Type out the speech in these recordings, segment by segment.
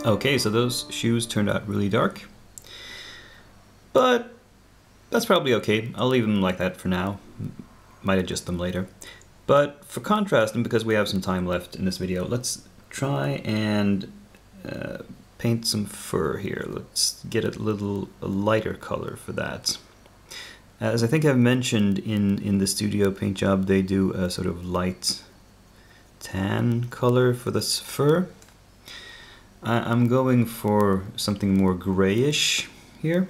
Okay, so those shoes turned out really dark, but that's probably okay. I'll leave them like that for now. Might adjust them later. But for contrast, and because we have some time left in this video, let's try and paint some fur here. Let's get a lighter color for that. As I think I've mentioned in the studio paint job, they do a sort of light tan color for this fur. I'm going for something more grayish here.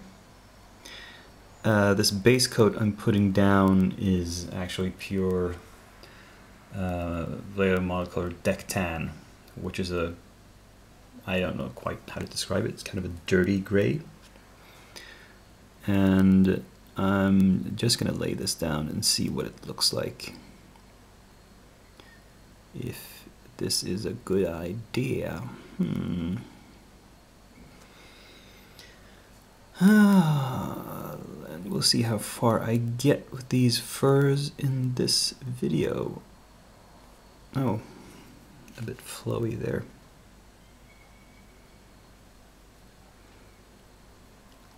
This base coat I'm putting down is actually pure Vallejo monocolor deck tan, which is I don't know quite how to describe it. It's kind of a dirty gray. And I'm just gonna lay this down and see what it looks like. If this is a good idea. And we'll see how far I get with these furs in this video. Oh, a bit flowy there.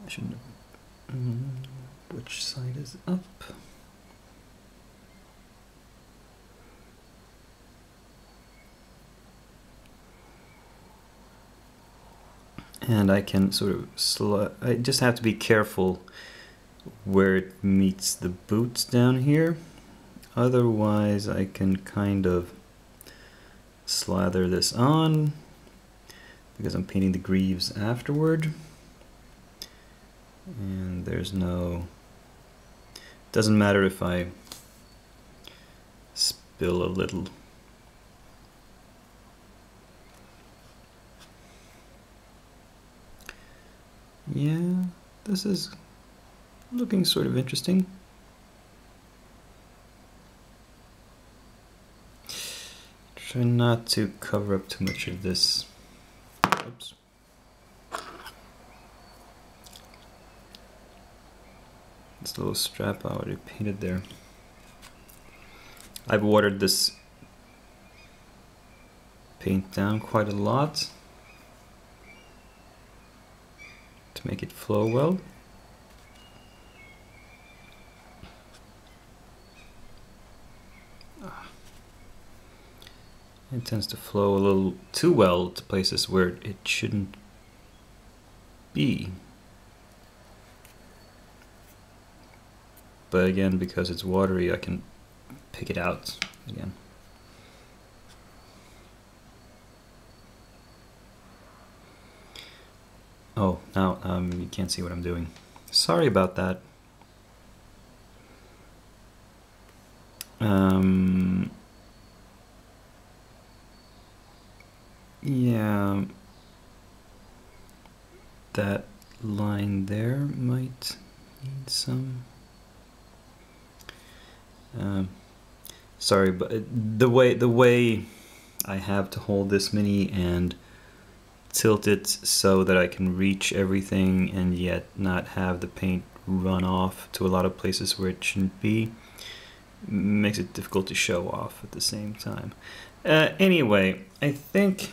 I shouldn't have. Which side is up? And I can sort of I just have to be careful where it meets the boots down here. Otherwise I can kind of slather this on because I'm painting the greaves afterward. And there's no, doesn't matter if I spill a little. Yeah, this is looking sort of interesting. Try not to cover up too much of this. Oops. This little strap I already painted there. I've watered this paint down quite a lot to make it flow well. It tends to flow a little too well to places where it shouldn't be. But again, because it's watery, I can pick it out again. Oh, now you can't see what I'm doing. Sorry about that. Yeah, that line there might need some. Sorry, but the way I have to hold this mini and tilt it so that I can reach everything and yet not have the paint run off to a lot of places where it shouldn't be makes it difficult to show off at the same time. Anyway, I think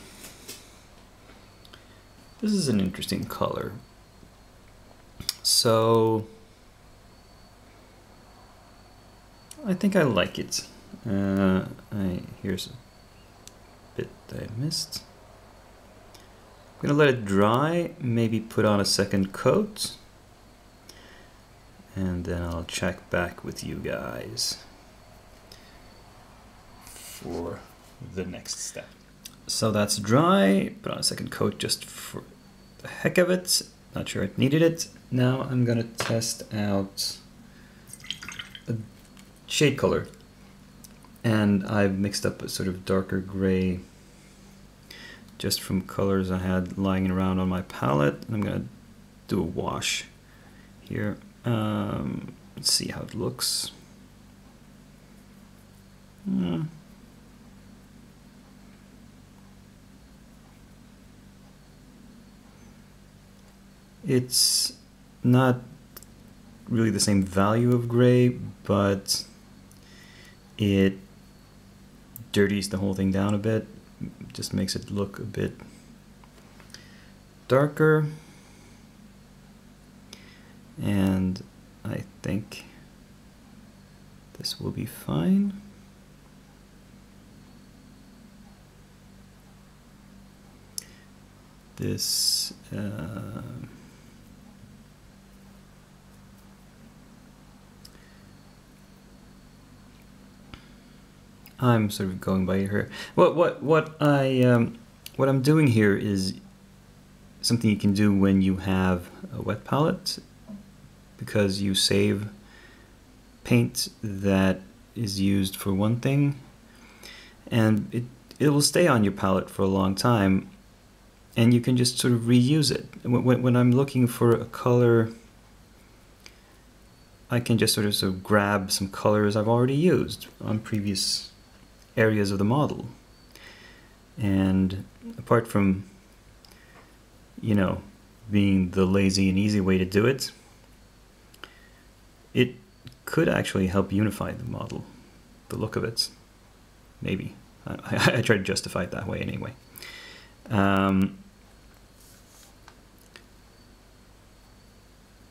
this is an interesting color. So I think I like it. Here's a bit that I missed. I'm gonna let it dry, maybe put on a second coat, and then I'll check back with you guys for the next step. So that's dry, put on a second coat just for the heck of it. Not sure it needed it. Now I'm gonna test out a shade color. And I've mixed up a sort of darker gray just from colors I had lying around on my palette. I'm gonna do a wash here. Let's see how it looks. It's not really the same value of gray, but it dirties the whole thing down a bit, just makes it look a bit darker, and I think this will be fine. This I'm sort of going by here. What I'm doing here is something you can do when you have a wet palette, because you save paint that is used for one thing, and it will stay on your palette for a long time, and you can just sort of reuse it. When I'm looking for a color, I can just sort of grab some colors I've already used on previous areas of the model. And apart from, you know, being the lazy and easy way to do it, it could actually help unify the model, the look of it, maybe. I try to justify it that way anyway.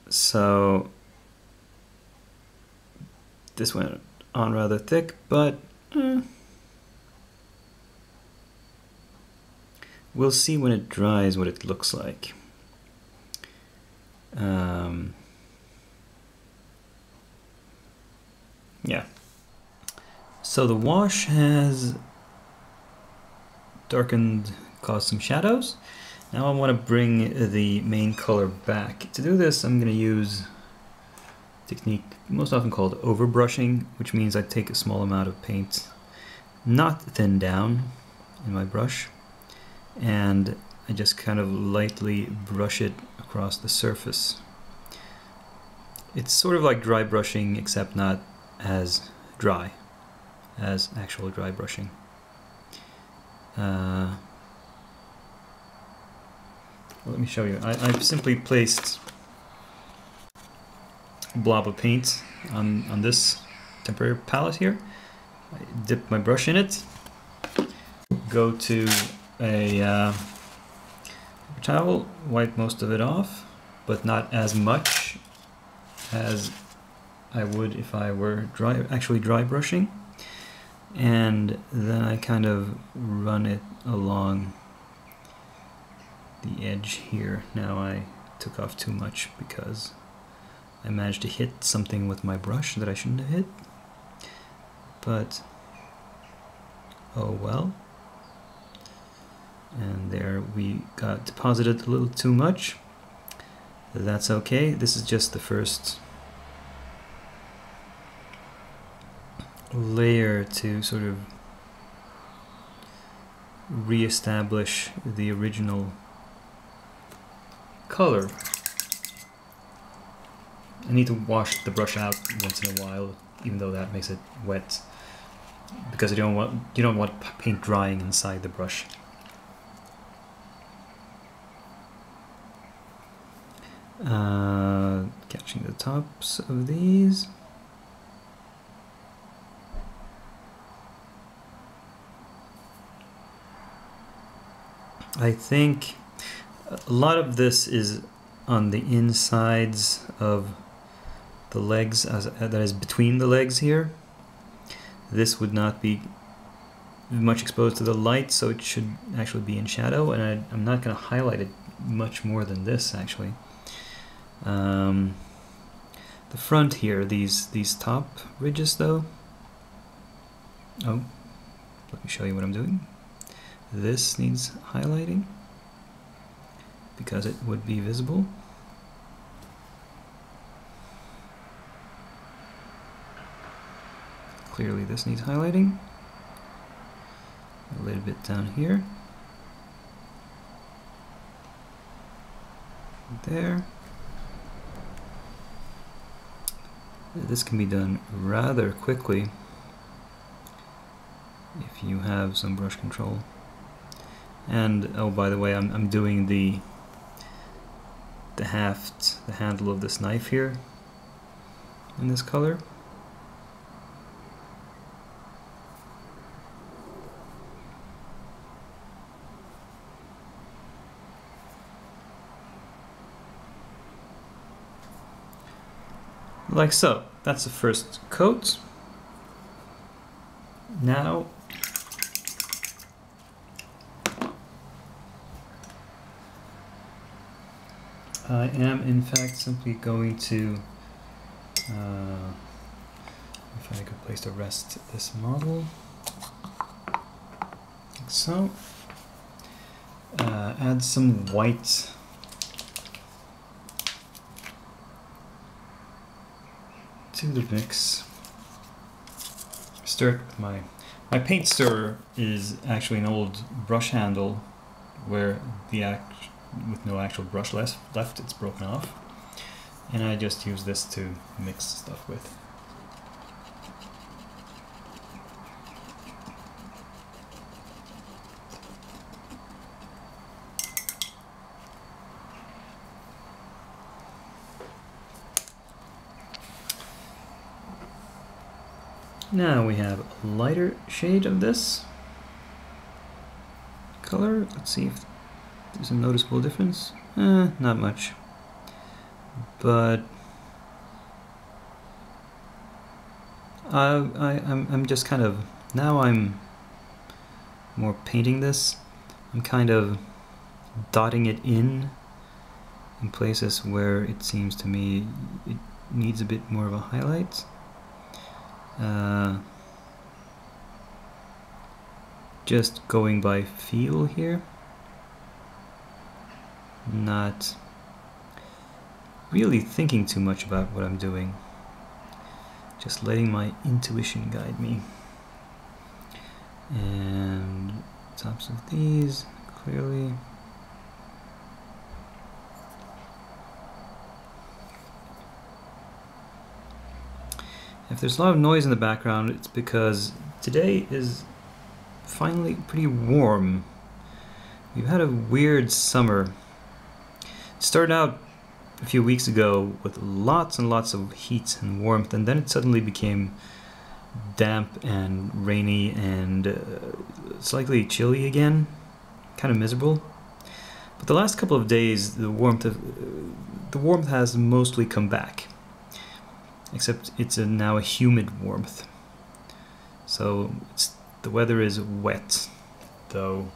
So this went on rather thick, but we'll see when it dries what it looks like. Yeah. So the wash has darkened, caused some shadows. Now I want to bring the main color back. To do this, I'm going to use a technique most often called overbrushing, which means I take a small amount of paint, not thin down in my brush, and I just kind of lightly brush it across the surface. It's sort of like dry brushing, except not as dry as actual dry brushing. Let me show you. I've simply placed a blob of paint on this temporary palette here. I dip my brush in it, go to a towel, wipe most of it off, but not as much as I would if I were actually dry brushing. And then I kind of run it along the edge here. Now I took off too much because I managed to hit something with my brush that I shouldn't have hit. But oh well. And there we got deposited a little too much. That's okay. This is just the first layer to sort of re-establish the original color. I need to wash the brush out once in a while, even though that makes it wet, because you don't want paint drying inside the brush. Catching the tops of these. I think a lot of this is on the insides of the legs, that is between the legs here. This would not be much exposed to the light, so it should actually be in shadow, and I'm not going to highlight it much more than this actually. The front here, these top ridges though. Oh, let me show you what I'm doing. This needs highlighting because it would be visible. Clearly this needs highlighting. A little bit down here. There. This can be done rather quickly if you have some brush control. And oh, by the way, I'm doing the haft, the handle of this knife here in this color. like so. That's the first coat. Now I am in fact simply going to, if I could place to rest this model, like so, add some white to the mix. Stir it with my paint stirrer is actually an old brush handle where with no actual brush left, it's broken off, and I just use this to mix stuff with. Now we have a lighter shade of this color. Let's see if there's a noticeable difference. Not much. But I'm just kind of, now I'm more painting this, I'm kind of dotting it in places where it seems to me it needs a bit more of a highlight. Just going by feel here, not really thinking too much about what I'm doing, just letting my intuition guide me. And tops of these clearly. If there's a lot of noise in the background, it's because today is finally pretty warm. We've had a weird summer. It started out a few weeks ago with lots and lots of heat and warmth, and then it suddenly became damp and rainy and slightly chilly again, kind of miserable. But the last couple of days, the warmth has mostly come back. Except it's now a humid warmth. So the weather is wet, though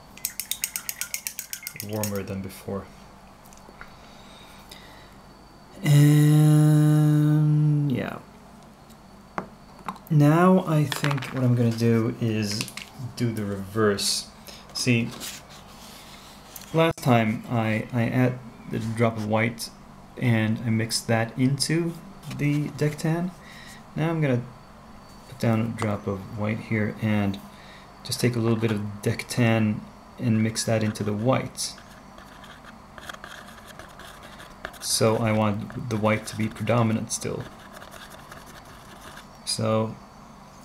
warmer than before. And yeah. Now I think what I'm going to do is do the reverse. See, last time I add a drop of white and I mixed that into the deck tan. Now I'm gonna put down a drop of white here and just take a little bit of deck tan and mix that into the white. So I want the white to be predominant still. So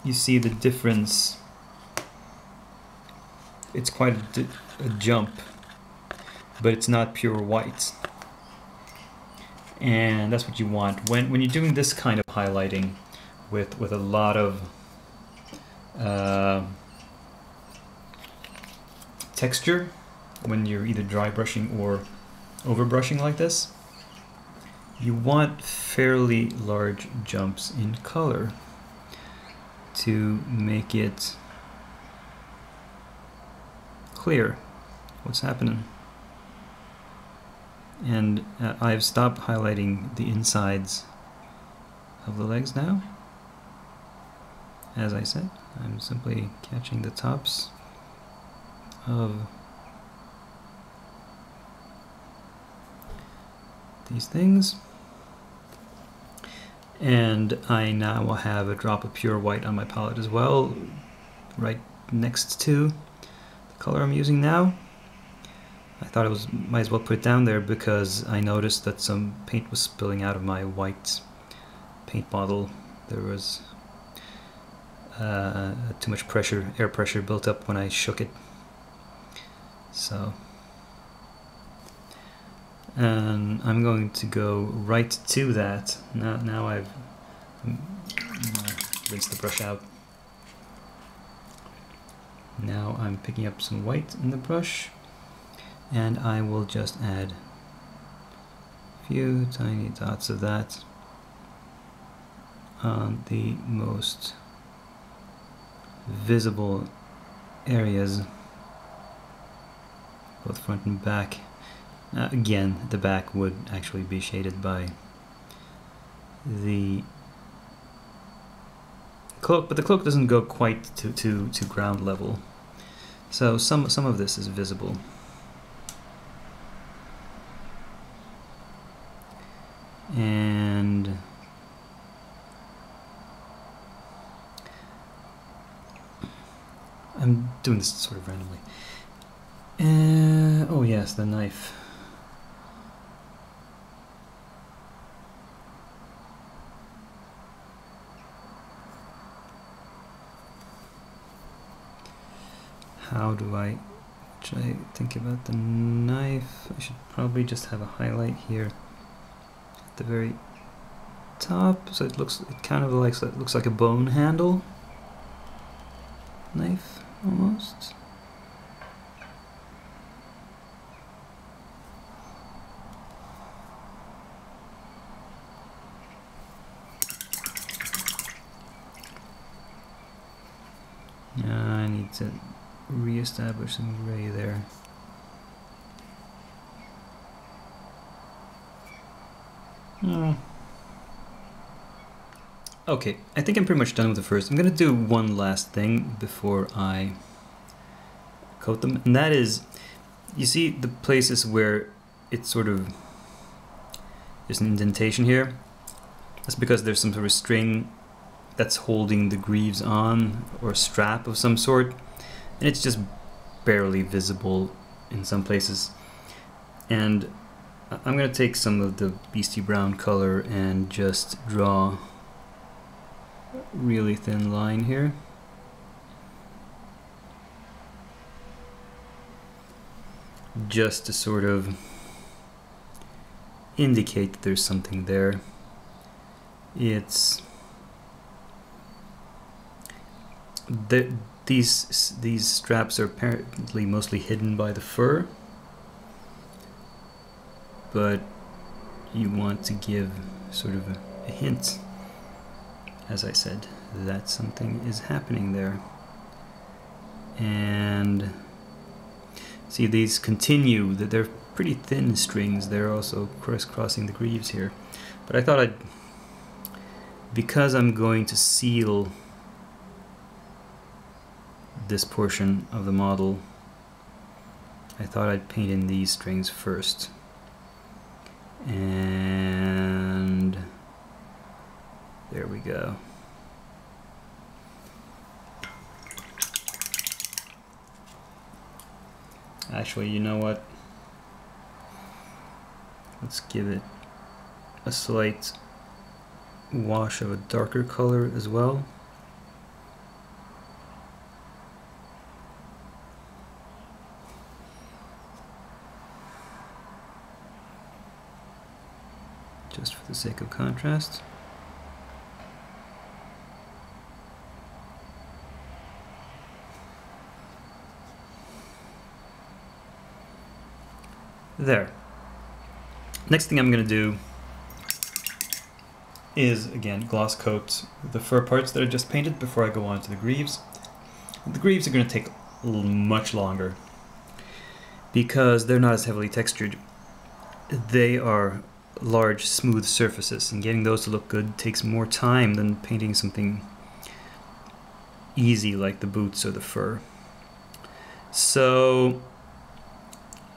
you see the difference. It's quite a jump, but it's not pure white. And that's what you want when you're doing this kind of highlighting with a lot of texture, when you're either dry brushing or over brushing like this. You want fairly large jumps in color to make it clear what's happening. And I've stopped highlighting the insides of the legs now. As I said, I'm simply catching the tops of these things. And I now will have a drop of pure white on my palette as well, right next to the color I'm using now. I thought might as well put it down there because I noticed that some paint was spilling out of my white paint bottle. There was too much pressure, air pressure built up when I shook it. So, and I'm going to go right to that. Now I've rinsed the brush out. Now I'm picking up some white in the brush. And I will just add a few tiny dots of that on the most visible areas, both front and back. Again, the back would actually be shaded by the cloak, but the cloak doesn't go quite to ground level, so some of this is visible. And I'm doing this sort of randomly. Oh yes, the knife. How do I think about the knife? I should probably just have a highlight here at the very top, so it kind of looks like a bone handle knife almost. I need to re-establish some gray there. Okay, I think I'm pretty much done with the first. I'm gonna do one last thing before I coat them, and that is, you see the places where it's sort of, there's an indentation here. That's because there's some sort of string that's holding the greaves on, or a strap of some sort, and it's just barely visible in some places. And I'm gonna take some of the Beastie Brown color and just draw a really thin line here. Just to sort of indicate that there's something there. These straps are apparently mostly hidden by the fur, but you want to give sort of a hint, as I said, that something is happening there. And see, these continue, that they're pretty thin strings. They're also crisscrossing the greaves here. But I thought because I'm going to seal this portion of the model, I thought I'd paint in these strings first. And there we go. Actually, you know what? Let's give it a slight wash of a darker color as well. Just for the sake of contrast. There. Next thing I'm going to do is, again, gloss coat the fur parts that I just painted before I go on to the greaves. The greaves are going to take much longer because they're not as heavily textured. They are large, smooth surfaces, and getting those to look good takes more time than painting something easy like the boots or the fur. So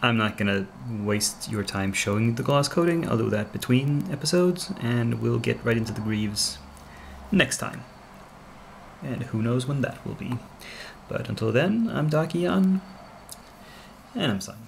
I'm not gonna waste your time showing the gloss coating. I'll do that between episodes, and we'll get right into the greaves next time. And who knows when that will be. But until then, I'm Dakian, and I'm signing.